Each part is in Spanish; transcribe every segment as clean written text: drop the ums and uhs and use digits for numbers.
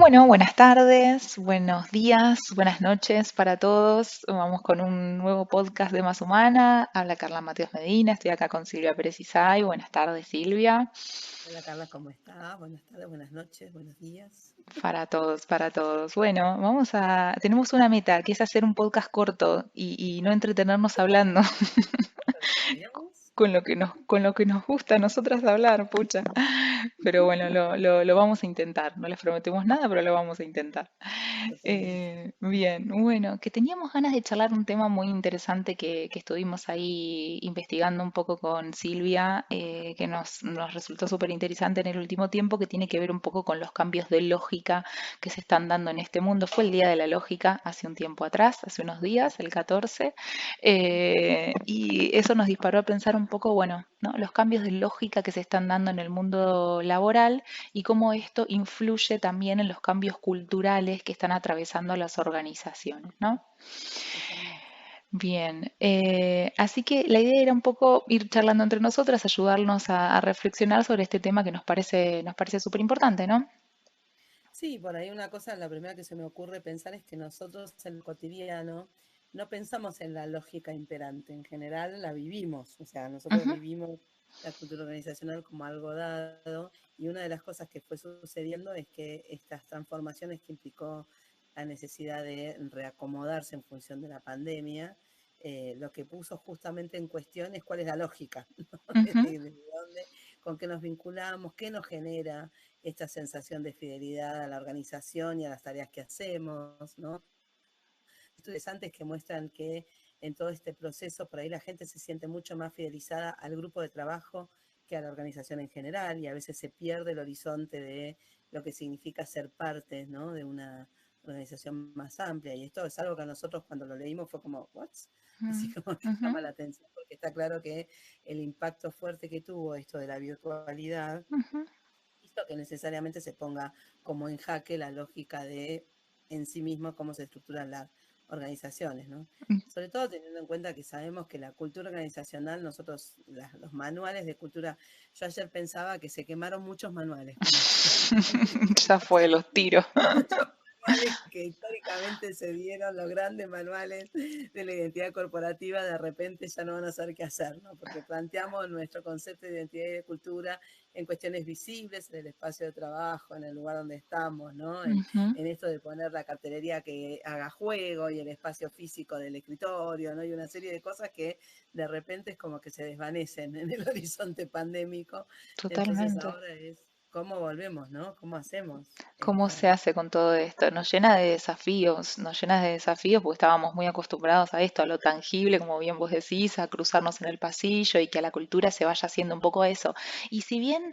Bueno, buenas tardes, buenos días, buenas noches para todos. Vamos con un nuevo podcast de Más Humana. Habla Carla Mateos Medina, estoy acá con Silvia Pérez Isay. Buenas tardes, Silvia. Hola Carla, ¿cómo estás? Buenas tardes, buenas noches, buenos días. Para todos, para todos. Bueno, tenemos una meta, que es hacer un podcast corto y no entretenernos hablando ¿Podríamos? con lo que nos gusta a nosotras hablar, pucha. Pero bueno, lo vamos a intentar. No les prometemos nada, pero lo vamos a intentar. Totalmente. Bien, bueno, que teníamos ganas de charlar un tema muy interesante que estuvimos ahí investigando un poco con Silvia, que nos resultó súper interesante en el último tiempo, que tiene que ver un poco con los cambios de lógica que se están dando en este mundo. Fue el Día de la Lógica hace un tiempo atrás, hace unos días, el 14, y eso nos disparó a pensar un poco, bueno, ¿no? Los cambios de lógica que se están dando en el mundo laboral y cómo esto influye también en los cambios culturales que están atravesando las organizaciones, ¿no? Totalmente. Bien, así que la idea era un poco ir charlando entre nosotras, ayudarnos a reflexionar sobre este tema que nos parece súper importante, ¿no? Sí, por ahí una cosa, la primera que se me ocurre pensar es que nosotros en lo cotidiano no pensamos en la lógica imperante, en general la vivimos, o sea, nosotros Ujú, vivimos la cultura organizacional como algo dado y una de las cosas que fue sucediendo es que estas transformaciones que implicó la necesidad de reacomodarse en función de la pandemia, lo que puso justamente en cuestión es cuál es la lógica, ¿no? ujú. Desde dónde, con qué nos vinculamos, qué nos genera esta sensación de fidelidad a la organización y a las tareas que hacemos, ¿no? Estudiantes que muestran que en todo este proceso por ahí la gente se siente mucho más fidelizada al grupo de trabajo que a la organización en general y a veces se pierde el horizonte de lo que significa ser parte, ¿no? De una organización más amplia. Y esto es algo que a nosotros cuando lo leímos fue como, ¿what? Así como que Ujú, llama la atención porque está claro que el impacto fuerte que tuvo esto de la virtualidad ujú. hizo que necesariamente se ponga como en jaque la lógica de en sí mismo cómo se estructuran las organizaciones, ¿no? Sobre todo teniendo en cuenta que sabemos que la cultura organizacional, nosotros, los manuales de cultura, yo ayer pensaba que se quemaron muchos manuales con esto. Ya fue los tiros. Muchos manuales que históricamente se dieron, los grandes manuales de la identidad corporativa, de repente ya no van a saber qué hacer, ¿no? Porque planteamos nuestro concepto de identidad y de cultura en cuestiones visibles, en el espacio de trabajo, en el lugar donde estamos, ¿no? Ujú. En esto de poner la cartelería que haga juego y el espacio físico del escritorio, ¿no? Y una serie de cosas que de repente es como que se desvanecen en el horizonte pandémico. Entonces Totalmente. ahora es cómo volvemos, ¿no? ¿Cómo hacemos ¿Cómo esto, se no? hace con todo esto? Nos llena de desafíos, nos llena de desafíos porque estábamos muy acostumbrados a esto, a lo tangible, como bien vos decís, a cruzarnos en el pasillo y que a la cultura se vaya haciendo un poco eso. Y si bien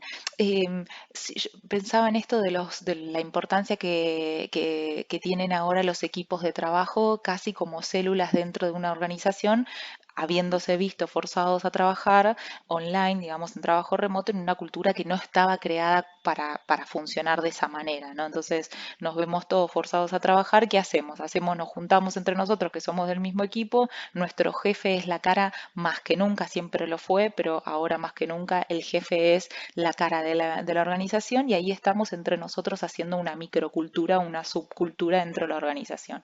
si yo pensaba en esto de de la importancia que tienen ahora los equipos de trabajo, casi como células dentro de una organización, habiéndose visto forzados a trabajar online, digamos, en trabajo remoto, en una cultura que no estaba creada para funcionar de esa manera, ¿no? Entonces nos vemos todos forzados a trabajar, ¿qué hacemos? Nos juntamos entre nosotros que somos del mismo equipo, nuestro jefe es la cara más que nunca, siempre lo fue, pero ahora más que nunca el jefe es la cara de la organización y ahí estamos entre nosotros haciendo una microcultura, una subcultura dentro de la organización.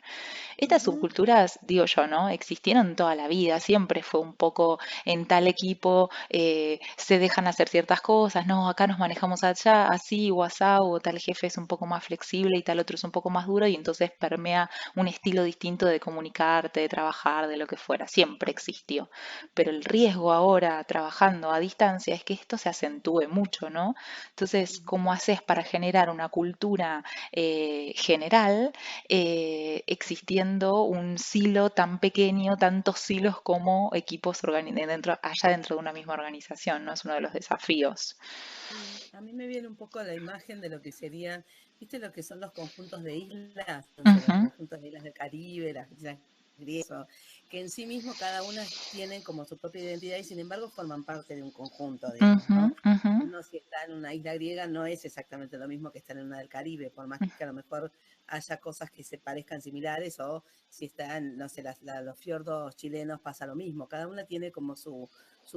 Estas Ujú. subculturas, digo yo, ¿no? Existieron toda la vida, siempre fue un poco en tal equipo se dejan hacer ciertas cosas, no, acá nos manejamos allá, así o asá, o tal jefe es un poco más flexible y tal otro es un poco más duro y entonces permea un estilo distinto de comunicarte, de trabajar, de lo que fuera, siempre existió. Pero el riesgo ahora, trabajando a distancia, es que esto se acentúe mucho, ¿no? Entonces, Ujú. ¿cómo haces para generar una cultura general existiendo un silo tan pequeño, tantos silos como equipos allá dentro de una misma organización, ¿no? Es uno de los desafíos. Sí, a mí me viene un poco la imagen de lo que serían, ¿viste lo que son los conjuntos de islas? No sé, los Ujú, conjuntos de islas del Caribe, las islas griegas, que en sí mismo cada una tienen como su propia identidad y sin embargo forman parte de un conjunto, digamos, ujú, ¿no? ujú, uno si está en una isla griega no es exactamente lo mismo que estar en una del Caribe, por más que a lo mejor haya cosas que se parezcan similares, o si está en, no sé, los fiordos chilenos pasa lo mismo. Cada una tiene como su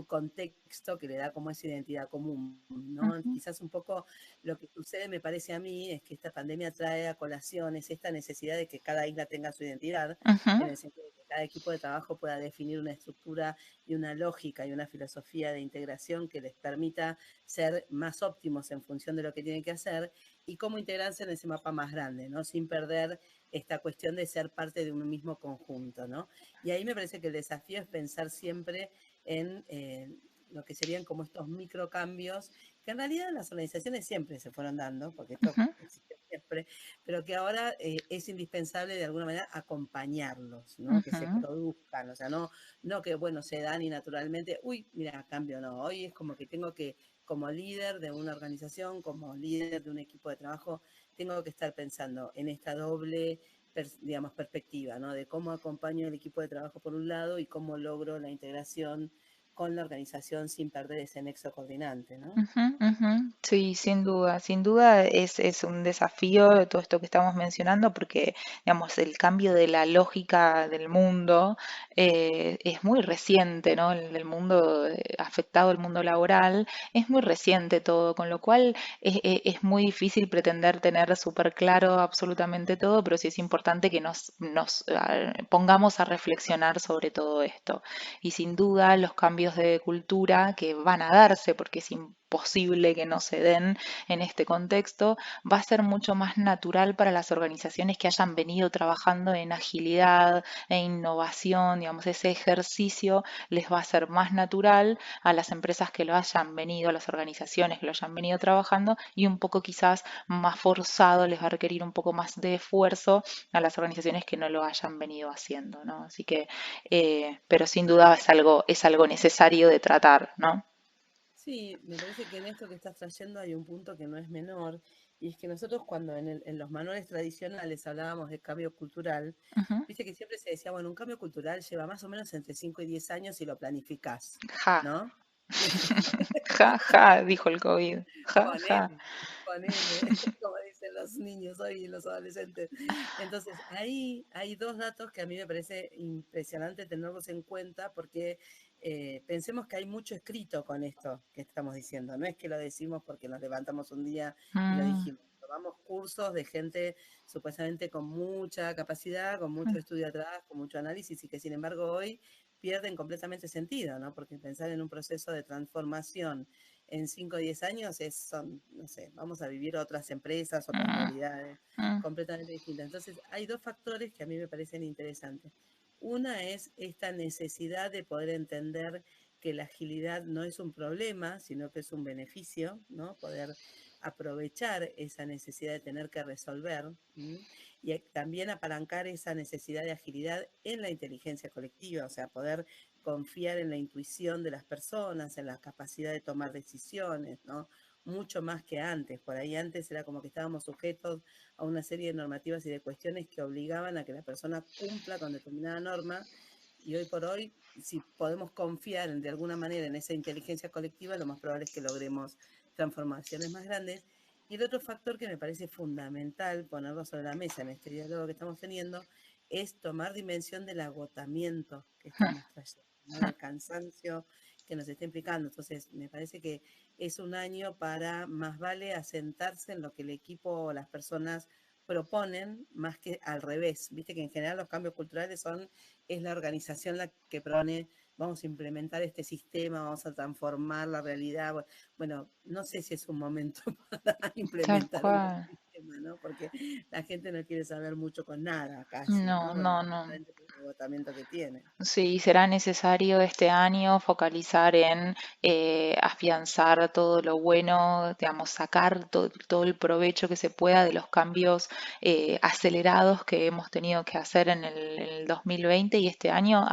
contexto que le da como esa identidad común, ¿no? Ujú, Quizás un poco lo que sucede, me parece a mí, es que esta pandemia trae a colaciones esta necesidad de que cada isla tenga su identidad, ujú, en el sentido de que cada equipo de trabajo pueda definir una estructura y una lógica y una filosofía de integración que les permita ser más óptimos en función de lo que tienen que hacer y cómo integrarse en ese mapa más grande, ¿no? Sin perder esta cuestión de ser parte de un mismo conjunto, ¿no? Y ahí me parece que el desafío es pensar siempre en lo que serían como estos microcambios, que en realidad en las organizaciones siempre se fueron dando, porque esto ujú, existe siempre, pero que ahora es indispensable de alguna manera acompañarlos, ¿no? Que se ujú, produzcan, o sea, no que, bueno, se dan y naturalmente, uy, mira, cambio, no, hoy es como que tengo que, como líder de una organización, como líder de un equipo de trabajo, tengo que estar pensando en esta doble, digamos, perspectiva, ¿no? De cómo acompaño el equipo de trabajo por un lado y cómo logro la integración con la organización sin perder ese nexo coordinante, ¿no? ujú, ujú. Sí, sin duda es un desafío todo esto que estamos mencionando porque, digamos, el cambio de la lógica del mundo es muy reciente, ¿no? El mundo afectado, el mundo laboral, es muy reciente todo, con lo cual es muy difícil pretender tener súper claro absolutamente todo, pero sí es importante que nos pongamos a reflexionar sobre todo esto. Y sin duda los cambios de cultura que van a darse, porque es imposible que no se den en este contexto, va a ser mucho más natural para las organizaciones que hayan venido trabajando en agilidad e innovación, digamos, ese ejercicio les va a ser más natural a las empresas que lo hayan venido, a las organizaciones que lo hayan venido trabajando y un poco quizás más forzado, les va a requerir un poco más de esfuerzo a las organizaciones que no lo hayan venido haciendo, ¿no? Así que pero sin duda es algo necesario de tratar, ¿no? Sí, me parece que en esto que estás trayendo hay un punto que no es menor, y es que nosotros cuando en los manuales tradicionales hablábamos de cambio cultural, Ujú. viste que siempre se decía, bueno, un cambio cultural lleva más o menos entre 5 y 10 años si lo planificás, Ja, ¿no? ja, ja, dijo el COVID. Ja, ja. Ponele, ponele, como dicen los niños hoy y los adolescentes. Entonces, ahí hay dos datos que a mí me parece impresionante tenerlos en cuenta porque pensemos que hay mucho escrito con esto que estamos diciendo. No es que lo decimos porque nos levantamos un día y lo Mm, dijimos. Tomamos cursos de gente supuestamente con mucha capacidad, con mucho mm, estudio atrás, con mucho análisis y que sin embargo hoy pierden completamente sentido, ¿no? Porque pensar en un proceso de transformación en 5 o 10 años son, no sé, vamos a vivir otras empresas, otras mm, realidades mm, completamente distintas. Entonces, hay dos factores que a mí me parecen interesantes. Una es esta necesidad de poder entender que la agilidad no es un problema, sino que es un beneficio, ¿no? Poder aprovechar esa necesidad de tener que resolver, ¿m? Y también apalancar esa necesidad de agilidad en la inteligencia colectiva, o sea, poder confiar en la intuición de las personas, en la capacidad de tomar decisiones, ¿no? Mucho más que antes. Por ahí antes era como que estábamos sujetos a una serie de normativas y de cuestiones que obligaban a que la persona cumpla con determinada norma. Y hoy por hoy, si podemos confiar de alguna manera en esa inteligencia colectiva, lo más probable es que logremos transformaciones más grandes. Y el otro factor que me parece fundamental ponerlo sobre la mesa en este diálogo que estamos teniendo es tomar dimensión del agotamiento que estamos trayendo, ¿no? Del cansancio que nos está implicando. Entonces, me parece que es un año para más vale asentarse en lo que el equipo o las personas proponen, más que al revés. Viste que en general los cambios culturales es la organización la que propone, vamos a implementar este sistema, vamos a transformar la realidad. Bueno, no sé si es un momento para tal implementar un nuevo cual. sistema, ¿no? Porque la gente no quiere saber mucho con nada casi, No, ¿no? Bueno, no, no. justamente por el agotamiento que tiene. Sí, será necesario este año focalizar en afianzar todo lo bueno, digamos, sacar todo el provecho que se pueda de los cambios acelerados que hemos tenido que hacer en el 2020 y este año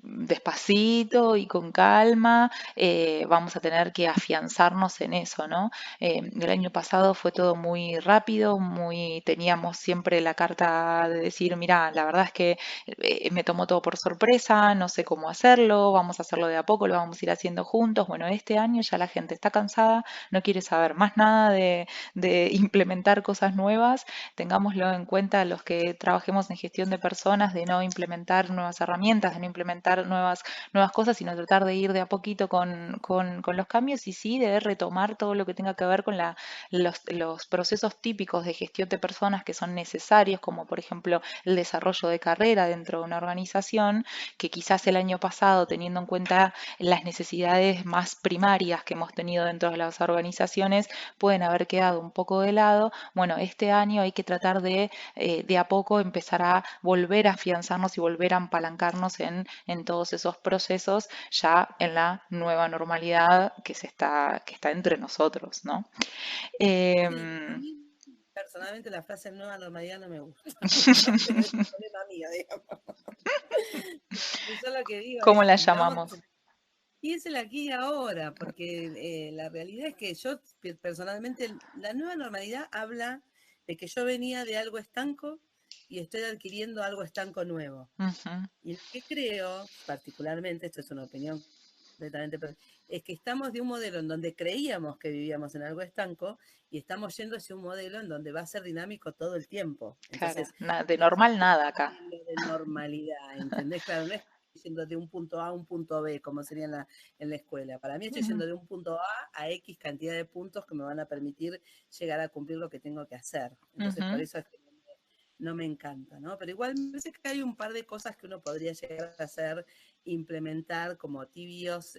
despacito y con calma, vamos a tener que afianzarnos en eso, ¿no? El año pasado fue todo muy rápido, teníamos siempre la carta de decir, mira, la verdad es que me tomó todo por sorpresa, no sé cómo hacerlo, vamos a hacerlo de a poco, lo vamos a ir haciendo juntos. Bueno, este año ya la gente está cansada, no quiere saber más nada de implementar cosas nuevas. Tengámoslo en cuenta los que trabajemos en gestión de personas, de no implementar nuevas herramientas, de no implementar nuevas cosas, sino tratar de ir de a poquito con los cambios y sí, de retomar todo lo que tenga que ver con los procesos típicos de gestión de personas que son necesarios, como por ejemplo el desarrollo de carrera dentro de una organización, que quizás el año pasado, teniendo en cuenta las necesidades más primarias que hemos tenido dentro de las organizaciones, pueden haber quedado un poco de lado. Bueno, este año hay que tratar de a poco empezar a volver a afianzarnos y volver a apalancarnos en todos esos procesos ya en la nueva normalidad que está entre nosotros, ¿no? Sí, a Em, mí personalmente la frase nueva normalidad no me gusta mucho, pero es un problema mío, digamos. Yo lo que digo ¿Cómo es, la vamos, llamamos? y es el aquí y ahora, porque la realidad es que yo personalmente, la nueva normalidad habla de que yo venía de algo estanco y estoy adquiriendo algo estanco nuevo. Ujú, Y lo que creo, particularmente, esto es una opinión completamente, es que estamos de un modelo en donde creíamos que vivíamos en algo estanco y estamos yendo hacia un modelo en donde va a ser dinámico todo el tiempo. claro, Entonces, de no sé normal si estoy nada acá. hablando de normalidad, ¿entendés? Claro, no es yendo de un punto A a un punto B, como sería en la escuela. Para mí estoy Ujú, yendo de un punto A X cantidad de puntos que me van a permitir llegar a cumplir lo que tengo que hacer. Entonces, por ujú, eso es que no me encanta, ¿no? Pero igual me parece que hay un par de cosas que uno podría llegar a hacer, implementar como tibios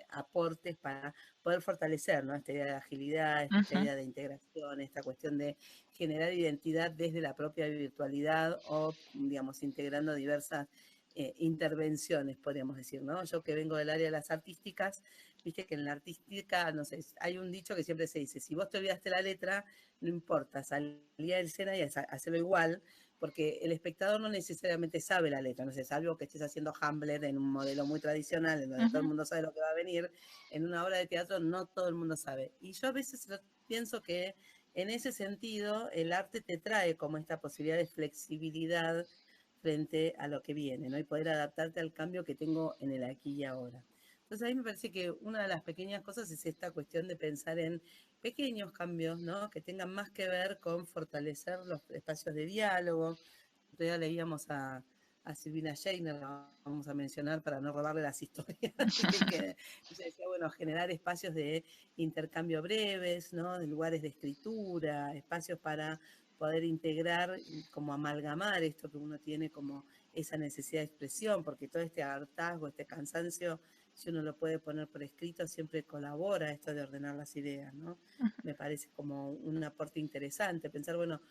aportes para poder fortalecer, ¿no? Esta idea de agilidad, esta ujú, idea de integración, esta cuestión de generar identidad desde la propia virtualidad o, digamos, integrando diversas intervenciones, podríamos decir, ¿no? Yo que vengo del área de las artísticas, viste que en la artística, no sé, hay un dicho que siempre se dice, si vos te olvidaste la letra, no importa, salí a escena y hacerlo igual, porque el espectador no necesariamente sabe la letra, no sé, salvo que estés haciendo Hamlet en un modelo muy tradicional, en donde todo el ujú, mundo sabe lo que va a venir, en una obra de teatro no todo el mundo sabe. Y yo a veces pienso que en ese sentido el arte te trae como esta posibilidad de flexibilidad frente a lo que viene, ¿no? Y poder adaptarte al cambio que tengo en el aquí y ahora. Entonces a mí me parece que una de las pequeñas cosas es esta cuestión de pensar en pequeños cambios, ¿no? Que tengan más que ver con fortalecer los espacios de diálogo. Todavía leíamos a Silvina Scheiner, la vamos a mencionar para no robarle las historias, que ella decía, bueno, generar espacios de intercambio breves, ¿no? De lugares de escritura, espacios para poder integrar, como amalgamar esto que uno tiene como esa necesidad de expresión, porque todo este hartazgo, este cansancio, si uno lo puede poner por escrito, siempre colabora esto de ordenar las ideas, ¿no? Me parece como un aporte interesante, pensar, bueno,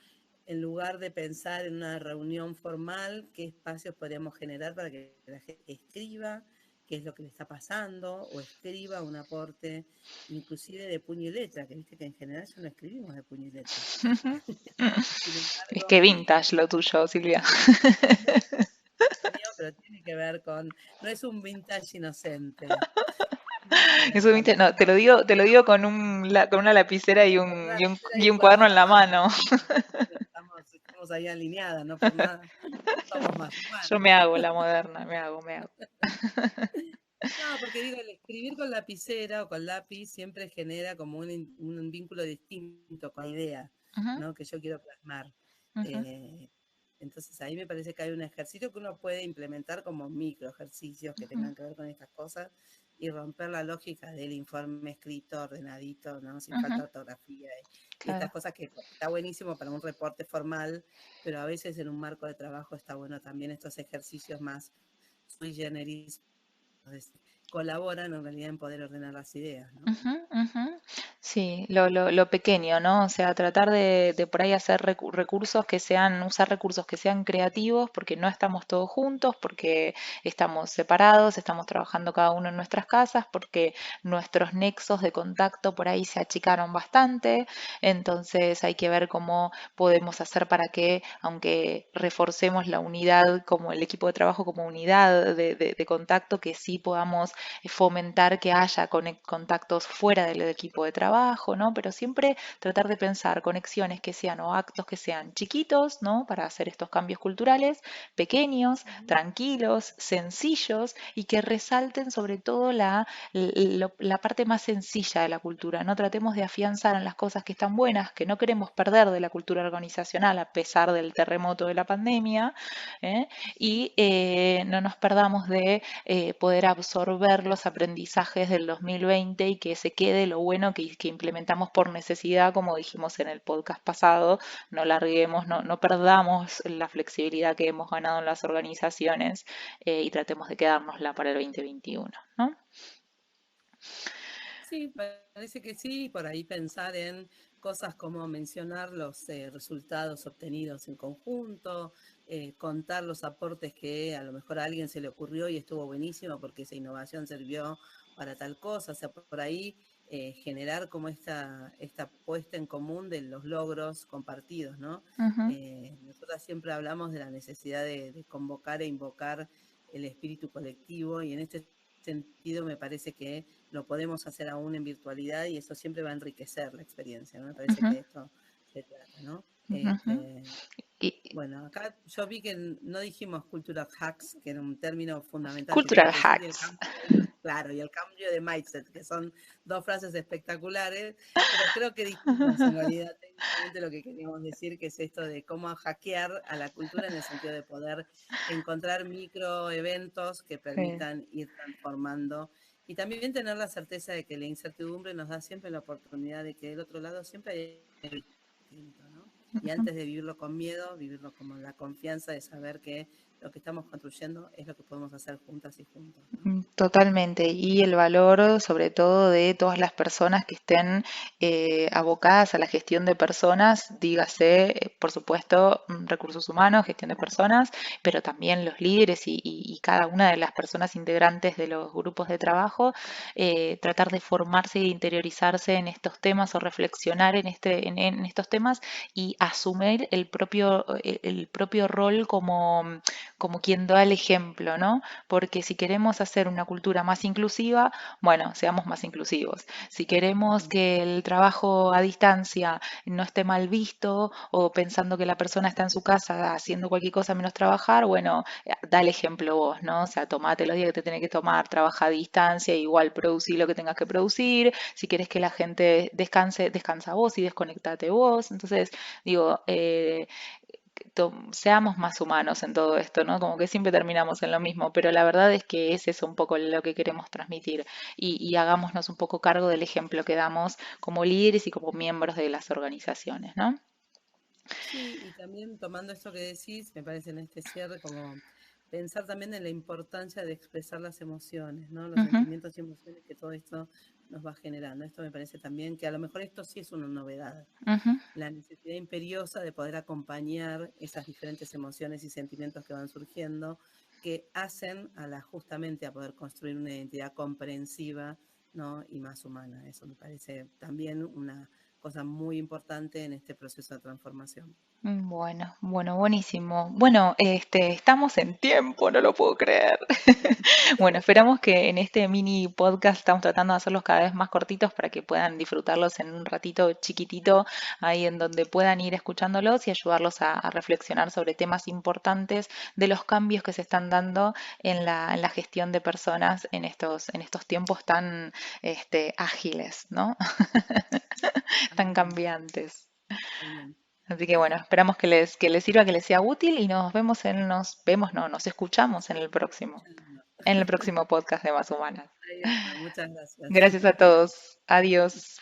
en lugar de pensar en una reunión formal, qué espacios podríamos generar para que la gente escriba qué es lo que le está pasando, o escriba un aporte inclusive de puño y letra, que viste que en general ya no escribimos de puño y letra. ujú. Sin Es embargo, que vintage lo tuyo, Silvia. mío, pero tiene que ver con, no es un vintage inocente, tiene que ver Eso, con viste, esto. no, te lo digo con con una lapicera Con una lapicera y y un un cuaderno cuaderno en en la la mano. mano. Estamos ahí alineadas, no por nada. Somos más Yo humanos. me hago la moderna, me hago. No, porque digo, el escribir con lapicera o con lápiz siempre genera como un vínculo distinto con la idea, Ujú, ¿no? Que yo quiero plasmar. ujú, Eh, entonces ahí me parece que hay un ejercicio que uno puede implementar como micro ejercicios que ujú, tengan que ver con estas cosas y romper la lógica del informe escrito, ordenadito, ¿no? Sin ujú, falta de ortografía y estas claro. cosas que está buenísimo para un reporte formal, pero a veces en un marco de trabajo está bueno también estos ejercicios más sui generis, entonces, colaboran en realidad en poder ordenar las ideas, ¿no? Ujú, ujú. Sí, lo pequeño, ¿no? O sea, tratar de por ahí hacer recursos que sean, usar recursos que sean creativos, porque no estamos todos juntos, porque estamos separados, estamos trabajando cada uno en nuestras casas, porque nuestros nexos de contacto por ahí se achicaron bastante. Entonces hay que ver cómo podemos hacer para que, aunque reforcemos la unidad como el equipo de trabajo como unidad de contacto, que sí podamos fomentar que haya contactos fuera del equipo de trabajo, ¿no? Pero siempre tratar de pensar conexiones que sean o actos que sean chiquitos, ¿no? Para hacer estos cambios culturales, pequeños, Ujú. tranquilos, sencillos y que resalten sobre todo la parte más sencilla de la cultura. No tratemos de afianzar en las cosas que están buenas, que no queremos perder de la cultura organizacional a pesar del terremoto de la pandemia, ¿eh? Y no nos perdamos de poder absorber los aprendizajes del 2020 y que se quede lo bueno que implementamos por necesidad, como dijimos en el podcast pasado, no larguemos, no perdamos la flexibilidad que hemos ganado en las organizaciones y tratemos de quedárnosla para el 2021, ¿no? Sí, parece que sí, por ahí pensar en cosas como mencionar los resultados obtenidos en conjunto, contar los aportes que a lo mejor a alguien se le ocurrió y estuvo buenísimo porque esa innovación sirvió para tal cosa, o sea, por ahí generar como esta puesta en común de los logros compartidos, ¿no? Ujú, Nosotras siempre hablamos de la necesidad de convocar e invocar el espíritu colectivo y en este sentido me parece que lo podemos hacer aún en virtualidad y eso siempre va a enriquecer la experiencia, ¿no? Me parece ujú, que esto se trata, ¿no? ujú. Y Bueno, acá yo vi que no dijimos cultural hacks, que era un término fundamental que cultural teníamos que decir, y el hacks. cambio claro, y el cambio de mindset, que son dos frases espectaculares, pero creo que dijimos en realidad técnicamente lo que queríamos decir, que es esto de cómo hackear a la cultura en el sentido de poder encontrar microeventos que Sí. permitan ir transformando y también tener la certeza de que la incertidumbre nos da siempre la oportunidad de que del otro lado siempre hay algo distinto, ¿no? Y Ujú. antes de vivirlo con miedo, vivirlo como la confianza de saber que lo que estamos construyendo es lo que podemos hacer juntas y juntos, ¿no? Totalmente, y el valor sobre todo de todas las personas que estén abocadas a la gestión de personas, dígase, por supuesto, recursos humanos, gestión de personas, pero también los líderes y cada una de las personas integrantes de los grupos de trabajo, tratar de formarse e interiorizarse en estos temas o reflexionar en estos temas y asumir el propio rol como quien da el ejemplo, ¿no? Porque si queremos hacer una cultura más inclusiva, bueno, seamos más inclusivos. Si queremos Ujú. que el trabajo a distancia no esté mal visto o pensando que la persona está en su casa haciendo cualquier cosa menos trabajar, bueno, da el ejemplo vos, ¿no? O sea, tomate los días que te tenés que tomar, trabaja a distancia, igual producí lo que tengas que producir. Si quieres que la gente descanse, descansa vos y desconectate vos. Entonces, digo, seamos más humanos en todo esto, ¿no? Como que siempre terminamos en lo mismo, pero la verdad es que ese es un poco lo que queremos transmitir y hagámonos un poco cargo del ejemplo que damos como líderes y como miembros de las organizaciones, ¿no? Sí, y también tomando esto que decís, me parece en este cierre como pensar también en la importancia de expresar las emociones, ¿no? Los Ujú, sentimientos y emociones que todo esto nos va generando. Esto me parece también que a lo mejor esto sí es una novedad, ujú. la necesidad imperiosa de poder acompañar esas diferentes emociones y sentimientos que van surgiendo, que hacen justamente a poder construir una identidad comprensiva, ¿no? Y más humana. Eso me parece también una cosa muy importante en este proceso de transformación. Bueno, bueno, buenísimo. Bueno, estamos en tiempo, no lo puedo creer. Bueno, esperamos que en este mini podcast estamos tratando de hacerlos cada vez más cortitos para que puedan disfrutarlos en un ratito chiquitito, ahí en donde puedan ir escuchándolos y ayudarlos a reflexionar sobre temas importantes de los cambios que se están dando en la gestión de personas en estos tiempos tan ágiles, ¿no? Tan Totalmente, cambiantes. totalmente. Así que bueno, esperamos que les sirva, que les sea útil y nos vemos, no, nos Nos escuchamos seguimos escuchando. en el próximo podcast de Más Humanas. Ahí está, muchas gracias. Gracias a todos. Adiós.